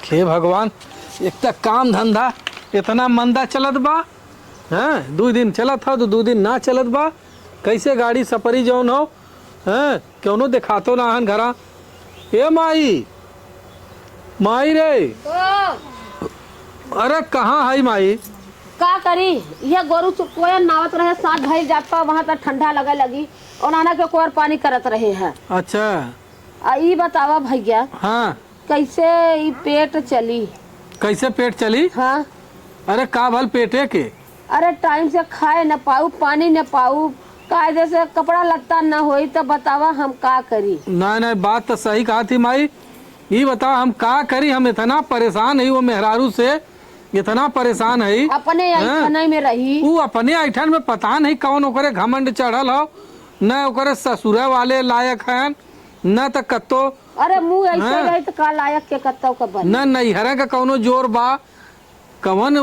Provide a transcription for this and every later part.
हे भगवान, एक तक काम धंधा इतना मंदा चलत बा। हैं 2 दिन चलत हो तो 2 दिन ना चलत बा। कैसे गाड़ी सफरी जौन हो हैं क्यों दिखातो ना हन घरा। ए माई, माई रे, अरे कहाँ है माई? का करी ये गोरू कोयल नावत रहे साथ भाई जात पा वहाँ तक ठंडा लगे लगी और नाना के कोयर पानी करत रहे हैं। अच्छा ई बतावा भैया, हाँ, कैसे ई पेट चली? कैसे पेट चली? हाँ, अरे का भल पेटे के? अरे टाइम से खाए न पाऊ, पानी न पाऊ, कायदे से कपड़ा लत्ता न होई तो बतावा हम का करी? नहीं बात तो सही कहा थी माई। ये बताओ हम का करी, हम इतना परेशान है वो मेहरारू से, इतना परेशान है। अपने ऐठन में रही वो अपने ऐठन में पता नहीं कौन ओकरे घमंड चढ़ल हो, न ओकरे ससुरे वाले लायक हैं न त कत्तो। अरे मुँह ऐसे रही तो का लायक के कत्तो का बन न नैहरा का कौनो जोर बा, कवन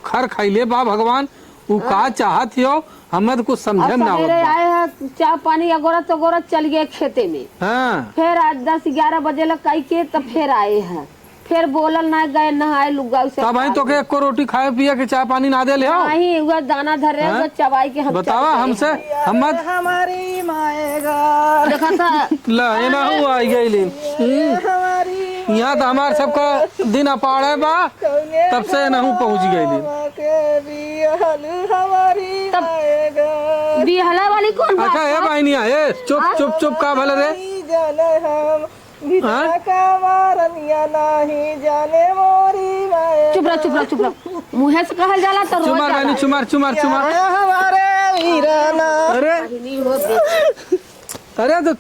खर खैले बा भगवान। वो का चाहत हो हमें तो कुछ समझे ना मेरे आए हैं चाय पानी अगोरत अगोरत चल गए खेते में। हाँ, फिर आज 10-11 बजे लग कई के तब फिर आए हैं, फिर बोलल ना गए नहाए लुगा से तब तो के एको रोटी खाए पिए के चाय पानी ना दे ले हो। नहीं हुआ दाना धर रहे हुआ चबाई के हम बतावा हमसे हम हमारी माएगा देखा था ला ना हुआ हमारी यहाँ तो हमारे सबका दिन अपाड़ है बा, तब से नहू पहुँच गई। हमारी माएगा बिहला वाली कौन बात? अच्छा ये बहनी है, चुप चुप चुप का भले रे। जाने हम भितरा का मारनिया नहीं जाने मोरी माएगा। चुप रह चुप रह चुप रह, मुँह से कहल जाला तो रोज चुमार बहनी, चुमार चुमार चुमार। हमारे वीराना अरे अरे तो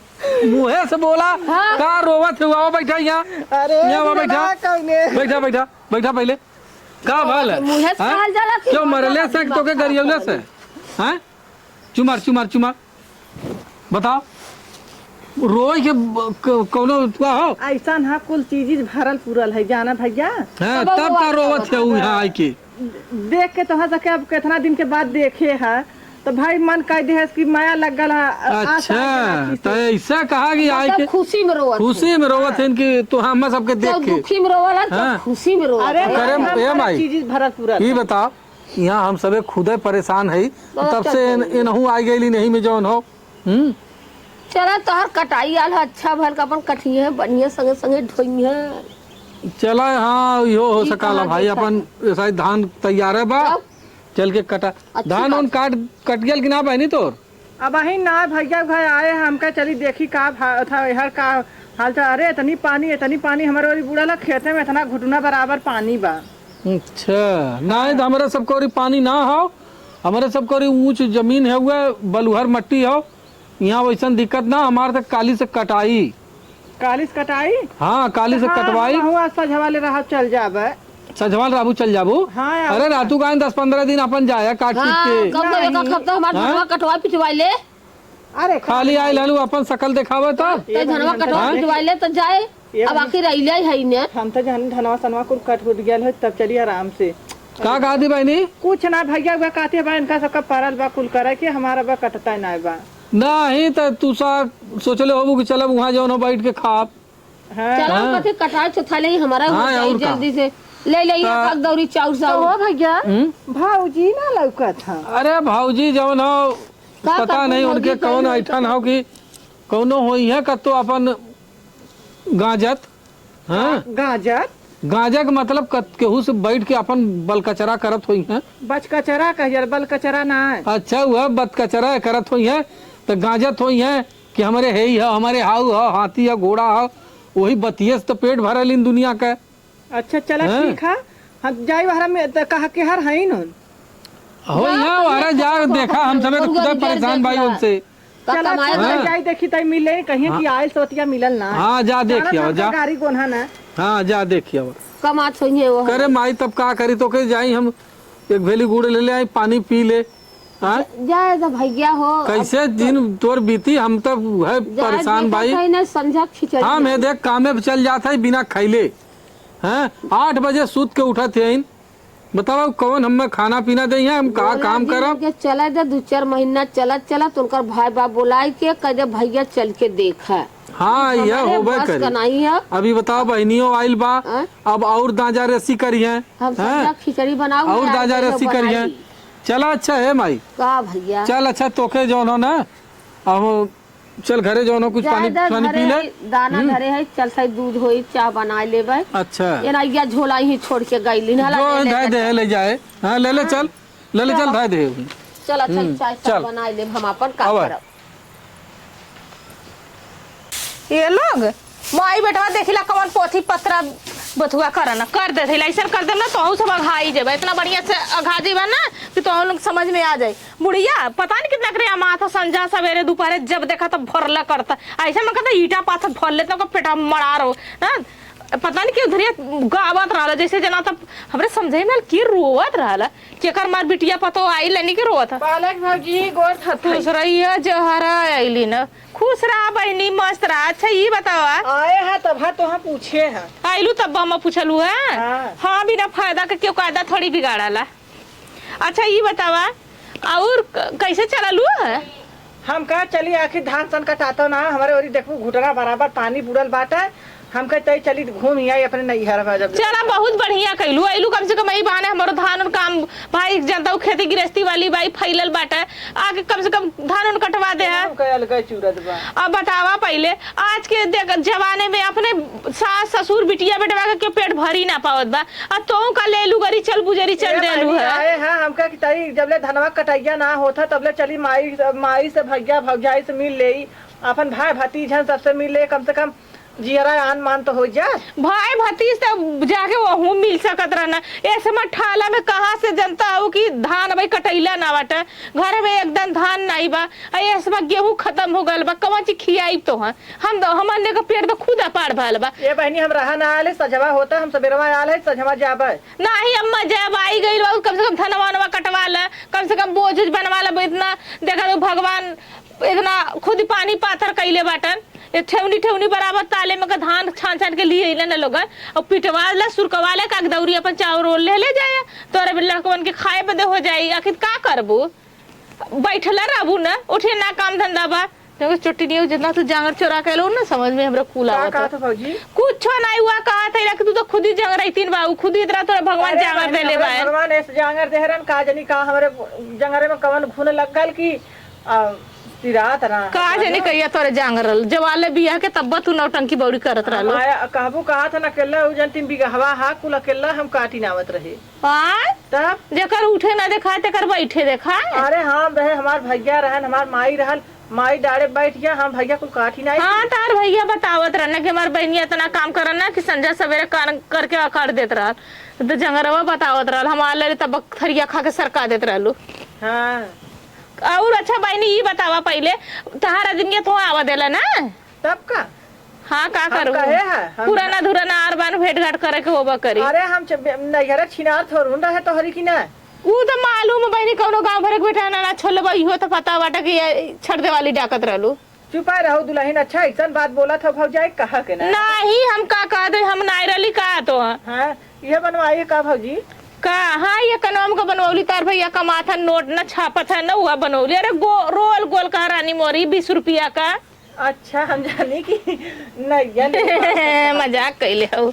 मुँहे से बोला। हाँ। का रोवत हुआ बैठा यहाँ, अरे यहाँ बैठा बैठा बैठा बैठा पहले का भल है? मुँह से कहल जाला कि क्यों मरले से तो के गरियौले से हैं? चुमार चुमार चुमार बताओ रोई के कौनो हुआ हो? ऐसा हाँ कुल चीज भरल पूरल है जाना भैया। हैं तब का रोवत है वो यहाँ आई के? देख के तो हंस के अब कितना दिन के बाद देखे है तो भाई मन कह दे कि माया लग गल है। अच्छा तो ऐसा कहा कि आई के खुशी में रोवत खुशी में रोवत है इनकी, तो हम सबके देख के दुखी में रोवला हाँ। तो खुशी में रोवत अरे करे ए माई, चीज भरल पूरल ये बताओ यहाँ हम सबे खुदे परेशान है तब से इनहू आई गई नहीं में जौन हो। चला तोहर कटाई आल है, अच्छा भर का अपन कटी है बढ़िया संगे संगे ढोई है। चला हाँ यो हो सकाला भाई, अपन ऐसा ही धान तैयार है बा, चल के कटा धान उन कट गया कि ना बहनी तोर? अब अही ना भैया भाई आए हमका चली देखी का था हर का हाल था। अरे इतनी पानी हमारे वाली बूढ़ा ला खेते में इतना घुटना बराबर पानी बा। अच्छा नहीं तो हमारे सबको पानी ना हो, हमारे सबको ऊंच जमीन है हुआ बलुहर मट्टी हो, यहाँ वैसा दिक्कत ना। हमारे तक काली से कटाई कटाई हाँ काली से कटवाई सजवाले रहा चल जाबे सजवाल राबू चल जाबू। हाँ अरे रातू का 10-15 दिन अपन जाया काट पीट के। कब तक एक हफ्ता हमार धनवा कटवा पिटवाई ले, अरे खाली आई लालू अपन शकल दिखावे तो धनवा कटवा पिटवाई ले तो जाए। अब आखिर अइले है ने हम तो जान धनवा सनवा कुल कट उठ गया है तब चलिए आराम से। का कहा दी बहनी? कुछ ना भैया वह कहते बा इनका सबका परल बा कुल करे कि हमारा बा कटता ना बा। नहीं तो तू सा सोचले होबू कि चलब वहाँ जौन हो बैठ के खाब। चलो कथी कटाई चथाले हमारा हो हाँ, जाए और का? जल्दी से ले ले एक दौरी चाउर सा ओ भैया भाऊजी ना लौका था। अरे भाऊजी जौन हो पता करबू नहीं उनके भौजी कौन ऐठन हो कि कौनो होई है कतो अपन गाजत। हाँ गाजर गाजा का मतलब केहू से बैठ के अपन बल कचरा करत हुई है। बच कचरा कहिए बल कचरा ना है। अच्छा वह बद कचरा करत हुई है तो गाजत हुई है कि हमारे है ही है, हमारे हाउ है, हाथी है, घोड़ा है, वही बतिये से तो पेट भरल इन दुनिया का। अच्छा चला ठीक है हम जाई वहरा में तो कहा के हर है न हो यहाँ वारा जा देखा हम सब तो खुदा परेशान भाई उनसे। चला हाँ। जाई देखी तई मिले कहीं कि आयल सोतिया मिलल ना। हाँ जा देखिए जा, गाड़ी कोन्हा ना। हाँ जा देखिए कमात होई है वो करे माई तब का करी तो के जाई हम एक भेली गुड़ ले ले आई पानी पी ले। हाँ जाए तो भैया हो कैसे दिन तोर बीती हम तब है परेशान भाई। ना समझा खिचड़ी हाँ मैं देख कामे पे चल जाता है बिना खैले। हैं 8 बजे सूत के उठा थे बताओ कौन हमें खाना पीना दे हम कहा काम करब। के चला दे 2-4 महीना चलत उनकर भाई बाप बुलाई के कह दे भैया चल के देखा। हाँ यह हमारे होबे बस का करी। नहीं है। अभी बताओ बहनियों आइल बा, हाँ? अब और दाजा रस्सी करिए, हम सब खिचड़ी बनाऊ और दाजा रस्सी करिए। चला अच्छा है माई, का भैया चल अच्छा तोके जौन हो ना, अब चल घरे जौन हो कुछ पानी पानी पी ले। दाना घरे है, चल सही दूध होई चाय बना लेबै। अच्छा एना झोला ही छोड़ के गईली ना जो धाय दे ले जाए। हाँ ले ले चल, ले ले चल धाय दे। चल अच्छा चाय चल। सब बना ले, हम अपन काम आवा। करब। ये लोग माई बेटवा देखिला कवन पोथी पत्रा बथुआ करना कर दे ऐसा कर दे ना तो सब अघाई जेबे, इतना बढ़िया से अघा जेबा ना कि तो लोग समझ में आ जाए। बुढ़िया पता नहीं कितना करे माथा संजा सवेरे दोपहर जब देखा तो भरला करता ऐसा में कहता ईटा पाथर भर लेता तो पेटा मरा रहो ना। पता नहीं क्यों धरिया गावत रहा जैसे जना तब हमरे समझे में की रोवत रहा केकर मार बिटिया पतो आई लेनी के रोवत पालक भौजी गोर खुश रही है जहरा आईली ना। खुश रहा बहनी मस्त रहा। अच्छा ये बतावा आए हैं तब तो हम पूछे हैं। आइलू तब हम पूछलू है। हाँ। हाँ बिना फायदा के क्यों कायदा थोड़ी बिगाड़ाला। अच्छा ये बतावा और कैसे चललू है। हम कहा चली आखिर धान सन कटातो ना हमारे ओरी देखू घुटना बराबर पानी बुड़ल बाटा। हम कहते चली घूम आई अपने नैहर में। जब चला बहुत बढ़िया कैलू आइलू कम से कम यही बहाने हमारो धान काम भाई जनता खेती गृहस्थी वाली भाई फैलल बाटा आके कम से कम धान कटवा दे है। अब बतावा पहले आज के जमाने में अपने सास ससुर बिटिया बेटवा के पेट भरी ना पावत बा अब तो का ले लू गरी चल बुजरी चल देलू है। हम कहा कि जबले धनवा कटैया ना होता तबले चली माई से भैया भौजाई से मिल ले, अपन भाई भतीजन सबसे मिल ले, कम से कम जियरा आन मान तो हो जा। भाई भतीज तो जाके वहू मिल सकत रहना। ऐसे में ठाला में कहाँ से जनता हो कि धान भाई कटैला ना बाटे घर में एकदम धान नहीं बा। ऐसे में गेहूं खत्म हो गल बा कौन चीज खियाई तो है हम हमने का पेड़ तो खुद पार भल बा। ये बहनी हम रहा ना आले सजवा होता हम सवेरवा आले सजवा जाबे नहीं अम्मा जब आई गई कम से कम धनवा कटवा ला कम से कम बोझ बनवा ला। इतना देखा तो भगवान इतना खुद पानी पाथर कैले बाटन ठेवनी बराबर ताले में धान छान छान के लिए ना लोग और पिटवा ला सुरकवा ले कागदौरी अपन चावल रोल ले जाए तोरे लड़कवन के खाए पे दे हो जाई। आखिर का करबू बैठला रहबू ना उठे ना काम धंधा बा तो चुट्टी नहीं जितना तू जांगर चोरा के लो ना समझ में हमरा कूला का था भौजी कुछ नहीं हुआ कहा था कि तू तो खुद ही जांगर रहती बाबू खुद ही इतना तोरा भगवान जांगर दे ले बा। भगवान ऐसे जांगर देहरन का जनी का हमारे जंगरे में कवन घुन लग गल की रात रहा का जनी कहिया तोरे जांगरल जवाले बियाह के तब तू नौटंकी बौड़ी करत रहलो। कहबू कहा था ना केला उजन 3 बीघा हवा हा कुल अकेला हम काटी नावत रहे तब जेकर उठे ना देखा तेकर बैठे देखा। अरे हम रहे हमार भैया रहन हमार माई रहल माई डाड़े बैठ गया हम भैया कुल काटी ना। हाँ तार भैया बतावत रहना कि हमार बहनिया इतना काम करना कि संजा सवेरे करके अकाड़ देत रहल तो जंगरवा बतावत रहल हमारे तब थरिया खा के सरका देत रहलू। हाँ और अच्छा बहनी ये बतावा पहले तहार आदमी तो आवा देला ना तब का। हाँ का करू पुराना धुराना आर बार भेंट घाट करे के होबा करी। अरे हम नैहरा छिनार थोड़ून रहे तो हरी की ना ऊ तो मालूम बहनी कौनो गांव भर के बेटा ना छोड़बा इहो तो पता बाटा कि छड़ दे वाली डाकत रहलू। चुपा रहो दुल्हन अच्छा ऐसा बात बोला था भौजाई कहा के ना नहीं हम का कह दे हम नायरली का तो हाँ ये बनवाइए का भौजी का। हाँ ये कनौम का बनौली तार भैया कमा था नोट न छापत है न हुआ बनौली। अरे रोल गोल का रानी मोरी 20 रुपया का। अच्छा हम जानी की नहीं मजाक कैले हो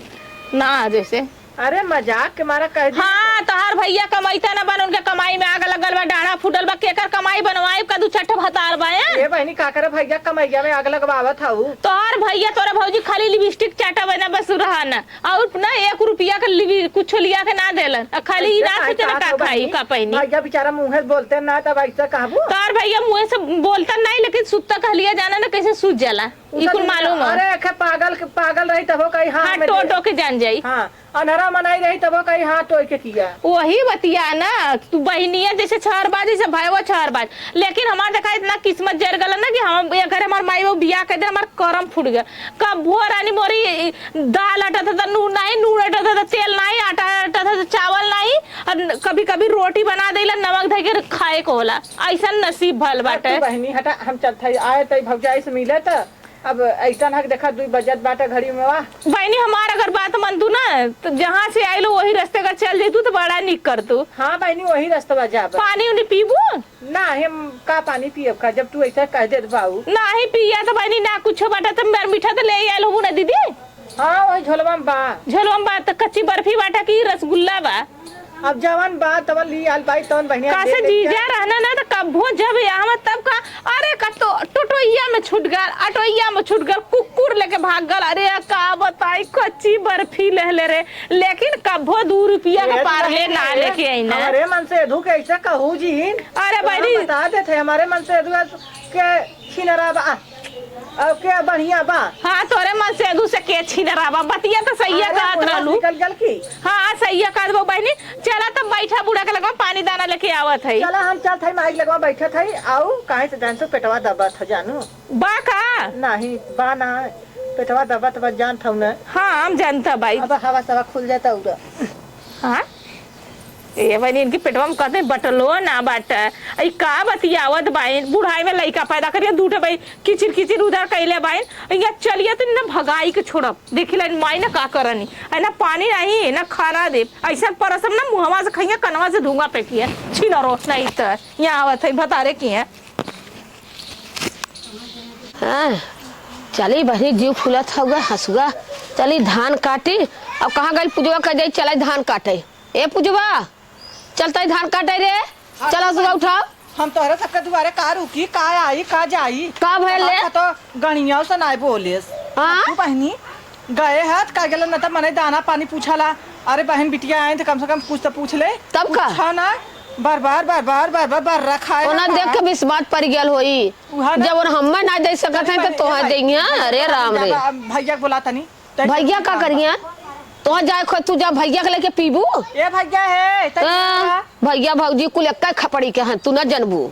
ना जैसे। अरे मजाक के मारा कह दी। हाँ तहार भैया कमाईता ना बन उनके कमाई में आग लगल बा डाढ़ा फूटल बा केकर कमाई बनवाई का 2-4 भतार बा। ए बहनी का करे भैया कमैया में आग लगवावत हूँ। तोहर भैया तोरा भौजी खाली लिपस्टिक चाटा बना बस रहा ना और ना 1 रुपया का कुछ लिया के ना देलन खाली ना सोचे ना का खाई का पहनी। भैया बेचारा मुँह बोलते ना तब ऐसा कहबू। तोहर भैया मुँह से बोलता नहीं लेकिन सुत्ता कह लिया जाना ना कैसे सूझ जाला इकुल मालूम है। अरे पागल रही तब कहीं हाँ टो के जान जाई। हाँ अनहरा मनाई रही तब कहीं हाँ टोय के किया वही बतिया ना तू बहनिया जैसे छहरबाज जैसे भाई वो छहरबाज लेकिन हमार देखा इतना किस्मत जर गल ना कि हम घर हमार माई वो बियाह कर दे हमार करम फूट गया। कब भो रानी मोरी दाल आटा था नून आटा था तेल नहीं आटा आटा था चावल नहीं कभी कभी रोटी बना देला नमक धे के खाए को होला ऐसा नसीब भल बाटे। बहनी हटा हम चलते आए तई भौजाई से मिले तो अब ऐसा है कि देखा 2 बजत बाटा घड़ी में वाह। बहनी हमार अगर बात मन तू ना तो जहाँ से आइलो वही रास्ते का चल जैतू तो बड़ा निक कर तू। हाँ बहनी वही रास्ता जा। पानी उन्हें पीबू ना हम का पानी पियब का जब तू ऐसा कह दे बाबू। ना ही पिया तो बहनी ना कुछ बाटा तो मीठा तो ले आयल हो ना दीदी। हाँ वही झोलवा में बा। झोलवा में बा तो कच्ची बर्फी बाटा की रसगुल्ला बा। अब जवन बात तवन ली आल भाई तवन बहनिया कैसे जीजा रहना ना तो कब्बो जब यहाँ तब का अरे कतो टोटोइया में छूट गल अटोइया में छूट गल कुकुर लेके भाग गल। अरे का बताई कच्ची बर्फी ले रे लेकिन कब्बो 2 रुपया का पार्ले ना लेके आई ना। हमारे मन से एधू के ऐसा कहू जी। अरे बहनी बता देते हमारे मन से एधू के छिनरा बा अब के बढ़िया बा। हाँ तोरे मन से एधू से के छिनरा बा बतिया तो सही कहत रहलू। निकल गल की। हाँ सही कहत बा बहनी। चला तब बैठा बूढ़ा के लगवा पानी दाना लेके आवत है। चला हम चल थे माइक लगवा बैठे थे आओ काहे से जान से पेटवा दबा था जानू बा का नहीं बा ना पेटवा दबा तो जान था ना। हाँ हम जानता भाई। अब हवा सवा खुल जाता उड़ा। हाँ ये बहनी इनकी पेटवा में कहते बटलो ना बाट आई का बतियावत बाइन बुढ़ाई में लइका पैदा करिए दूठे भाई किचिर किचिर उधर कैले बाइन या चलिए तो ना भगाई के छोड़ब देखी लाइन माई ना का करनी है ना पानी नहीं ना खाना दे ऐसा परसम ना मुहवा से खइया कनवा से धुआं फेंकी है छीना रो नहीं तो यहाँ आवत है बता रहे की है। चली बहनी जीव फूलत होगा हंसुआ चली धान काटी। अब कहाँ गई पूजवा कह जाई चला धान काटे। ए पूजवा चलता धान काटे रे चला सुबह उठाओ। हम तोहरे सबके दुआरे का रुकी का आई का जाई का भइल ले तो गणिया से नाय बोलेस। हाँ? तू बहनी गए हाथ का गेल न त मने दाना पानी पूछला। अरे बहन बिटिया आए तो कम से कम कुछ तो पूछ ले तब का पूछा ना बार बार रखा ओना देख के बिस्मात पड़ गेल होई जब हम ना दे सकत है तो तोहा देंगे। अरे राम रे भैया बोला तनी भैया का करिए तो जाए खो तू जा भैया के लेके पीबू। ए भैया है भैया भौजी कुल एक खपड़ी के हैं तू न जनबू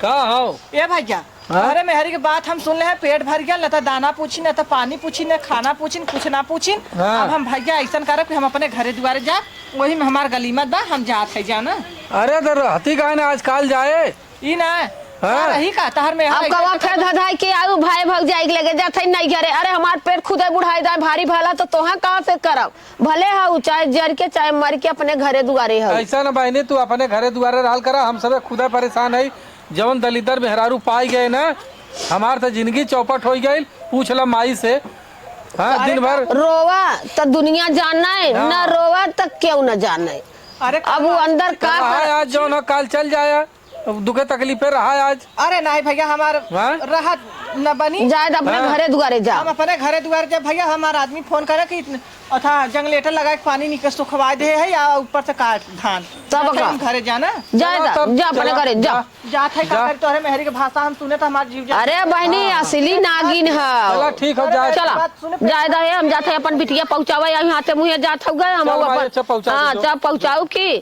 का हो ए भैया। अरे मेहरी के बात हम सुन ले हैं पेट भर गया न तो दाना पूछी न तो पानी पूछी न खाना पूछी कुछ ना पूछी। अब हम भैया ऐसा करब कि हम अपने घरे दुआरे जा वही में हमार गलीमत बा हम जात है जाना। अरे तो रहती का ना आजकल जाए ई ना रही का तहर में अब कवा फिर धधाई के आऊ भाई भग जाए लगे जाते नहीं करे। अरे हमार पेट खुदे बुढ़ाई जाए भारी भला तो तोहा कहाँ से करब भले हाउ चाहे जर के चाहे मर के अपने घरे दुआरे हो। ऐसा ना बहनी तू अपने घरे दुआरे रहल करा हम सब खुदा परेशान है जवन दलिदर मेहरारू पाई गए ना हमार तो जिंदगी चौपट हो गई। पूछ ला माई से। हाँ दिन भर रोवा तो दुनिया जानना है न रोवा तो क्यों न जानना है। अरे अब वो अंदर का आज जो ना काल चल जाए दुखे तकलीफे रहा आज। अरे नहीं भैया हमार राहत न बनी जाए अपने घरे दुआरे जा। हम अपने घरे दुआरे जब भैया हमारा आदमी फोन करे कि अथा जंगलेटर लगा के पानी निकल सुखवा दे है या ऊपर से काट धान तब का घरे जाना जाए जा अपने घरे जा जात है का तोहरे मेहरी के भाषा हम सुने तो हमार जीव अरे बहनी असली नागिन है। ठीक हो जाए चला जाए दे हम जाते हैं अपन बिटिया पहुँचावे यहाँ से मुँह जात हो गए हम अपन। हाँ चल पहुँचाऊ की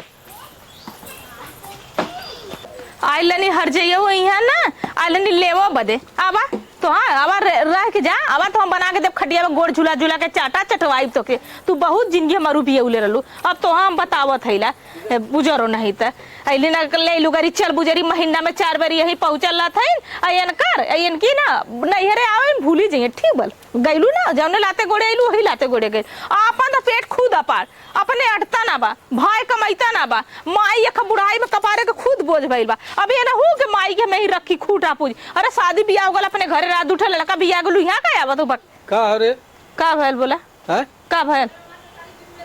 आइलनी हर जाइए वो यहाँ ना आइलनी लेवो बदे आबा तो हाँ आबा रह के जा आबा तो हम बना के देव खटिया में गोड़ झूला झूला के चाटा चटवाई तो के तू बहुत जिंदगी मरू पिए उले रहलू। अब तो हम बतावत है ला बुजरो नहीं तो अली ना ले लू गाड़ी चल बुजरी महीना में 4 बार यही पहुँचल था अयन कर अयन की ना नैहरे आवे भूली जाइए ठीक बल गैलू ना जौने लाते गोड़े आइलू वही लाते गोड़े गए अपन तो पेट खुद अपार अपने अटता ना बा भाई कमाईता ना बा माई एक बुढ़ाई में कपारे के खुद बोझ भइल बा। अब ये ना हो के माई के में ही रखी खूटा पूज। अरे शादी बियाह हो गल अपने घरे रात उठे लड़का बियाह गलू यहाँ का आवा तो का अरे का भइल बोला है का भइल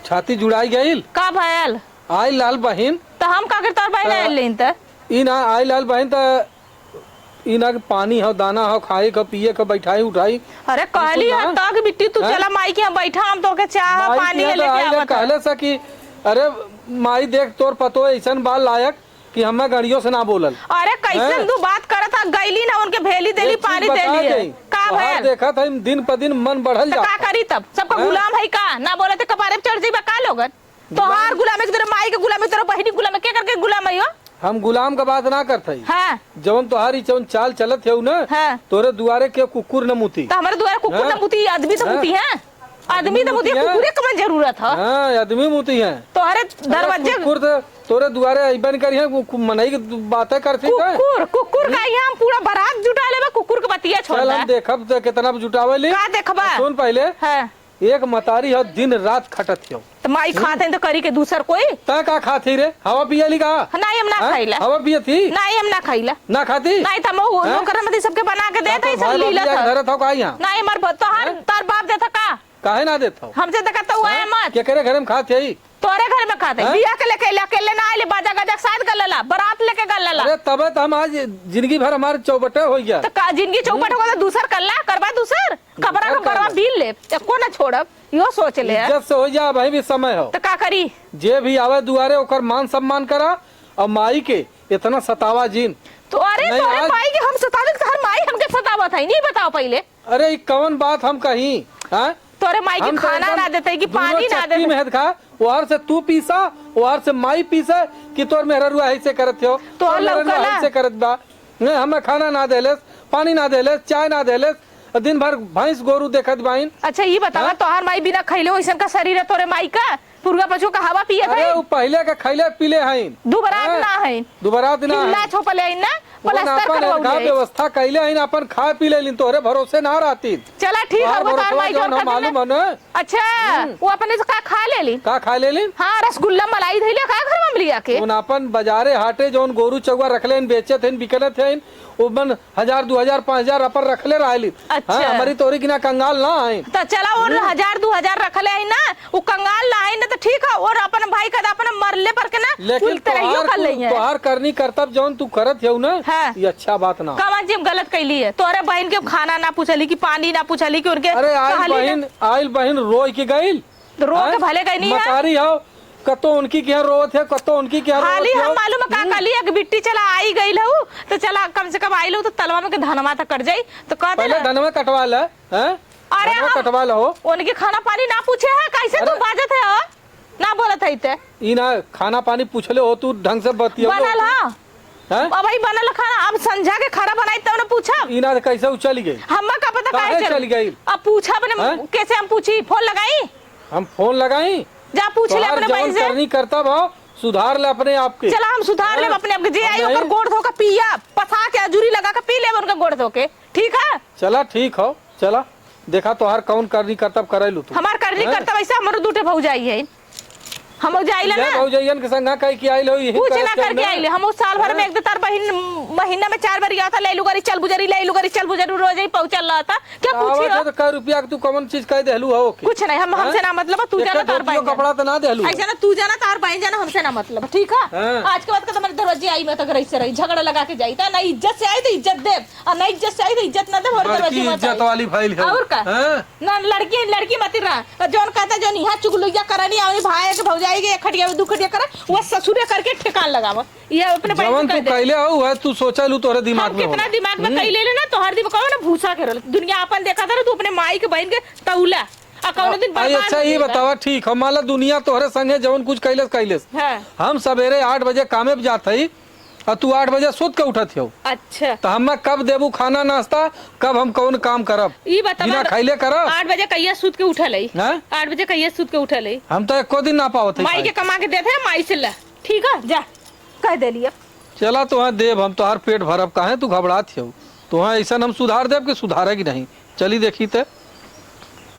छाती जुड़ाई गईल का भइल आई लाल बहन तो हम का करता बहन आइल त ई ना आई लाल बहन त ई ना के पानी हो दाना हो खाए का पिए का बैठाई उठाई। अरे कहली है तक बिट्टी तू चला माई के बैठा हम तो के चाह पानी लेके आवत कहले सा कि अरे माई देख तोर पतो ऐसन बाल लायक कि हमें गाड़ियों से ना बोलल। अरे कैसे तू बात करत था गईली ना उनके भेली देली पानी देली का भइल देखा था दिन पर दिन मन बढ़ल जा का करी तब सबका गुलाम है का ना बोले थे कपारे पे चढ़ जाइबा का लोगन तो हार गुलाम एक तरह माई के गुलाम एक तरह बहनी गुलाम के करके गुलाम है हम गुलाम का बात ना करते हाँ जवन तोहारी जवन चाल चलत है ना हाँ तोरे दुआरे के कुकुर न मुती तो हमारे द्वारा कुकुर न मुती आदमी तो मुती है आदमी तो मुझे कुकुरे का जरूरत है। हाँ आदमी मुती है तोहरे दरवाजे कुकुर तो तोरे दुआरे अइबन करी है मनई की बातें करती है। कुकुर का यहाँ हम पूरा बारात जुटा लेबा कुकुर के बतिया छोड़ चल दे। हम देखब तो कितना जुटावेली। का देखबा? सुन पहले हाँ एक मतारी हो दिन रात खटत हो तो माई खाते हैं तो करी के दूसर कोई ता का खाती रे हवा पियली का नहीं हम ना हाँ? खाइला हवा पिय थी नहीं हम ना खाइला ना खाती नहीं तो वो हाँ? नौकर मती सबके बना के देता है सब भाई लीला बाप था घर था का यहाँ नहीं मर तो हर तार बाप देता का काहे ना देता हो हमसे तो कहता हुआ है मत क्या करे घर में खाते ही। तोरे घर में खाते हाँ? बिया के लेके अकेले ना आइले बाजा गजा साथ गलला बारात लेके गलला अरे तबे तो हम आज जिंदगी भर हमारे चौबटे हो गया। तो का जिंदगी चौपट होगा तो दूसर करला करबा दूसर कबरा का बरवा बिल ले को ना छोड़ब यो सोच ले इज्जत से हो जा भाई भी समय हो तो का करी जे भी आवे दुआरे ओकर मान सम्मान करा और माई के इतना सतावा जीन। तो अरे नहीं, तोरे आज- माई के हम सतावे तो हर माई हमके सतावत है नहीं बताओ पहले अरे कौन बात हम कहीं हाँ? तोरे माई के हम तो खाना एकदम ना देते कि दोनों पानी ना चक्की देते में हद खा वार से तू पीसा वार से माई पीसा कि तोर मेहरुआ ऐसे करत हो तोहर लौका ना। ऐसे करत बा नहीं हमें खाना ना देलेस पानी ना देलेस चाय ना देलेस दिन भर भैंस गोरू देखत बाइन। अच्छा ये बतावा हाँ? तोहर माई बिना खैले वैसन का शरीर है तोरे माई का पुरगा पशु का हवा पिए अरे थे वो पहले का खैले पीले हैं दुबरात ना है दुबरात ना हिल्ला छोपले है ना प्लास्टर अपन करवाओ व्यवस्था कैले हैं अपन खा पी ले तोरे भरोसे ना रहती चला ठीक है वो तोहर माई जोन मालूम है ना अच्छा वो अपने से का खा ले ली का खा ले लिन हाँ रसगुल्ला मलाई धैले का घर में लिया के उन अपन बाजारे हाटे जोन गोरू चौवा रखले बेचे थे बिकले थे उबन 1000 2000 5000 अपन रखले रहली। अच्छा। हाँ, हमारी तोरी की ना कंगाल ना आए तो चला और 1000-2000 रखले है ना वो कंगाल लाए ना तो ठीक है और अपन भाई का अपन मरले पर के ना लेकिन कुल तरहियो कर लई है तोहार करनी करतब जौन तू करत है ना हाँ। ये अच्छा बात ना। कवन जी हम गलत कैली है तोरे बहन के खाना ना पूछली कि पानी ना पूछली कि उनके अरे आइल बहन रोई के गईल रो के भले कहीं नहीं है मतारी हो कतो उनकी क्या रोत है कतो उनकी क्या हाली रोत हम मालूम है का काली एक बिट्टी चला आई गई लहू तो चला कम से कम आई लहू तो तलवा में के धनमा तक कट जाई तो कहते पहले ना धनवा कटवा ले हैं अरे धनवा हम- कटवा लो उनके खाना पानी ना पूछे है कैसे तू अरे- बाजत है हो ना बोलत है इते ई ना खाना पानी पूछले हो तू ढंग से बतिया बनल हां हैं अब भाई बनल खाना अब संझा के खाना बनाई तब ने पूछा ई ना कैसे उचल गई हम्मा का पता काहे काहे चल गई? अब पूछा अपने हैं? कैसे हम पूछी फोन लगाई हम फोन लगाई जा पूछ ले तोहार अपने भाई जौन से करनी करता भाव सुधार ले अपने आप के। चला हम सुधार ले हैं? अपने आप के जे आई नहीं। ओकर गोड़ धो के पिया पसा के अजूरी लगा के पी ले उनका गोड़ धो के ठीक है चला ठीक हो चला देखा तोहार कौन करनी करतब करैलू तू हमार करनी हैं? करता वैसे हमरो दूटे भौजाई है हम जाइले ले ना भौजैयन के संग कह के आइल हो यही कुछ करत ना के करके ना। आइले हम उस साल भर में एक दो तार बहिन महीना में 4 बार गया था ले लू गरी चल बुजरी रोज ही पहुंचल रहा था क्या आवत पूछी है तो कै रुपया के तू कौन चीज कह देलू हो के कुछ नहीं हम हमसे ना मतलब तू जाना तार बहन कपड़ा तो ना देलू ऐसा ना तू जाना तार बहन जाना हमसे ना मतलब ठीक है हाँ। आज के बाद का तुम्हारे दरवाजे आई मैं तक रही से रही झगड़ा लगा के जाई था ना इज्जत से आई तो इज्जत दे और ना इज्जत से आई तो इज्जत ना दे और बड़की दरवाजे मत इज्जत आई। वाली भइल है और का हैं? ना लड़की मत रहा जोन कहता जोन यहाँ चुगलुइया करनी आवनी भाई के भौजाई के खटिया दू खटिया करे वो ससुरे करके ठिकान लगाव ये अपने बहन जवन को तू कह दे। कैले हो है तू सोचलू तोरे दिमाग हम में कितना होला। दिमाग में कई ले लेना तो हर दिन कहो ना भूसा के रोल दुनिया अपन देखा था तू अपने माई के बहन के तौला आ कौनो दिन आई बर्बाद अच्छा हो ये जाएगा। बतावा ठीक हम माला दुनिया तोहरे संगे जवन कुछ कैलेस हाँ हम सवेरे 8 बजे कामे पे जात हई और तू 8 बजे सुत के उठत हो अच्छा तो हम कब देबू खाना नाश्ता कब हम कौन काम करब ये बता बिना खैले करब 8 बजे कहिया सूत के उठल है हैं? 8 बजे कहिया सूत के उठल है हम तो एको दिन ना पावत माई के कमा के देते हैं माई से ला ठीक है जा कह दे लिया चला तुहा देव हम तोहार पेट भरब काहे तू घबरात हो तुहा ऐसा हम सुधार देब कि सुधारेगी नहीं चली देखी ते